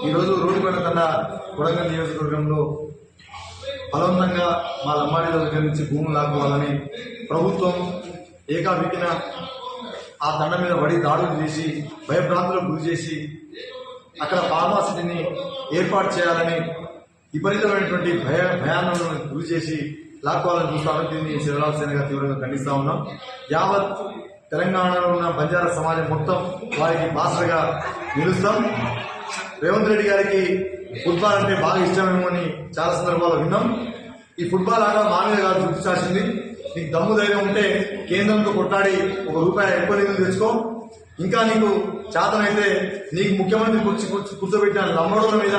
ఈరోజు రోడ్డుపేట తండా కొడంగల్ నియోజకవర్గంలో బలవంతంగా మా లంబాడీల దగ్గర నుంచి భూములు లాక్కోవాలని ప్రభుత్వం ఏకాభికిన ఆ తండ మీద పడి దాడులు చేసి భయభ్రాంతులకు గురి చేసి అక్కడ ఫార్మాసిటీని ఏర్పాటు చేయాలని విపరీతమైనటువంటి భయాలను గురి చేసి లాక్కోవాలని చూస్తామని దీన్ని శివరాజ్ సేనగా తీవ్రంగా ఖండిస్తా ఉన్నాం. యావత్ తెలంగాణలో ఉన్న బంజారా సమాజం మొత్తం వారికి బాసరగా నిలుస్తాం. రేవంత్ రెడ్డి గారికి ఫుట్బాల్ అంటే బాగా ఇష్టమేమో అని చాలా సందర్భాల్లో విన్నాం. ఈ ఫుట్బాల్ ఆట మా మీద కాదు చూపించాల్సింది. నీకు దమ్ము ధైర్యం ఉంటే కేంద్రంతో కొట్టాడి ₹1 ఎక్కువ నిధులు తెచ్చుకో. ఇంకా నీకు చేతనైతే నీకు ముఖ్యమంత్రి కూర్చోబెట్టిన లంబడోల మీద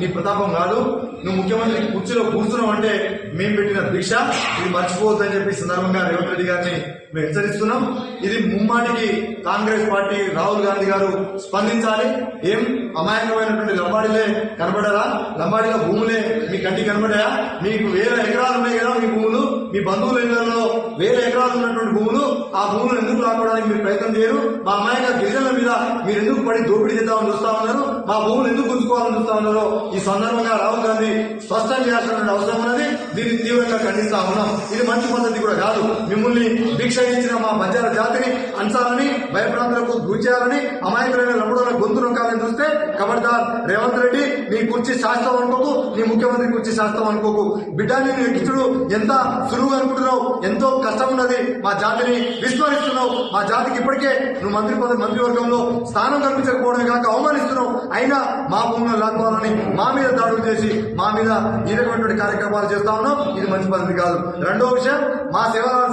నీ ప్రతాపం కాదు. నువ్వు ముఖ్యమంత్రి కుర్చీలో కూర్చున్నావు అంటే మేము పెట్టిన దీక్ష, ఇది మర్చిపోవద్దని చెప్పి సందర్భంగా రేవంత్ రెడ్డి గారిని మేము హెచ్చరిస్తున్నాం. ఇది ముమ్మాటికి కాంగ్రెస్ పార్టీ రాహుల్ గాంధీ గారు స్పందించాలి. ఏం అమాయకమైనటువంటి లంబాడీలే కనబడరా? లంబాడీల భూములే మీ కంటికి కనబడాయా? మీకు 1000 ఎకరాలు ఉన్నాయి కదా మీ భూములు, మీ బంధువుల ఇళ్లలో 1000 ఎకరాలు ఉన్నటువంటి భూములు, ఆ భూములు ఎందుకు లాక్కోవడానికి మీరు ప్రయత్నం చేయరు? మా అమాయక గిరిజనుల మీద మీరు ఎందుకు పడి దోపిడీ చేద్దామని చూస్తా ఉన్నారు? మా భూములు ఎందుకు గుంజుకోవాలని చూస్తా ఉన్నారో ఈ సందర్భంగా రాహుల్ గాంధీ స్పష్టం చేయాల్సిన అవసరం ఉన్నది. దీన్ని తీవ్రంగా ఖండిస్తా ఉన్నాం. ఇది మంచి పద్ధతి కూడా కాదు. మిమ్మల్ని భిక్ష ఇచ్చిన మా బంజారా జాతిని అంచాలని, భయప్రాంతాలకు గురి చేయాలని, అమాయకులైన లంబడోల గొంతు నొక్కాలని చూస్తే ఖబర్దార్ రేవంత్ రెడ్డి, నీ కుర్చీ శాస్త్రం అనుకోకు, నీ ముఖ్యమంత్రి కుర్చీ శాస్త్రం అనుకోకు. బిడ్డాన్ని నీ ఎక్కించుడు ఎంత సులువుగా అనుకుంటున్నావు? ఎంతో కష్టం ఉన్నది. మా జాతిని విస్మరిస్తున్నావు. మా జాతికి ఇప్పటికే నువ్వు మంత్రివర్గంలో స్థానం కల్పించకపోవడమే కాక అవమానిస్తున్నావు. అయినా మా భూములను లాక్కోవాలని మా మీద దాడులు చేసి మా మీద ఈ రకమైనటువంటి కార్యక్రమాలు చేస్తా ఉన్నాం. ఇది మంచి పద్ధతి కాదు. రెండో విషయం, మా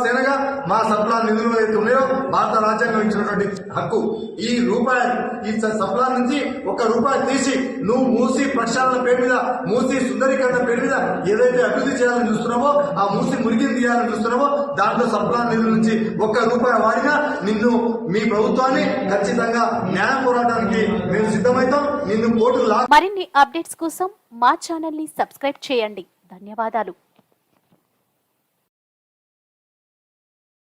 సేనగా మా సప్లాన్ నిధులు ఏదైతే ఉన్నాయో భారత రాజ్యాంగం ఇచ్చినటువంటి హక్కు, ఈ సప్లాన్ నుంచి ₹1 తీసి నువ్వు మూసి ప్రక్షాళన పేరు మీద, మూసి సుందరీకరణ పేరు మీద ఏదైతే అభివృద్ధి చేయాలని చూస్తున్నావో, ఆ మూసి మురికిని తీయాలని చూస్తున్నావో, దాంట్లో సప్లాన్ నిధుల నుంచి ₹1 వాడినా నిన్ను, మీ ప్రభుత్వాన్ని ఖచ్చితంగా న్యాయ పోరాటానికి మేము సిద్ధమవుతాం. నిన్ను కోర్టు. మరిన్ని అప్డేట్స్ కోసం మా ఛానల్ ని సబ్స్క్రైబ్ చేయండి. ధన్యవాదాలు.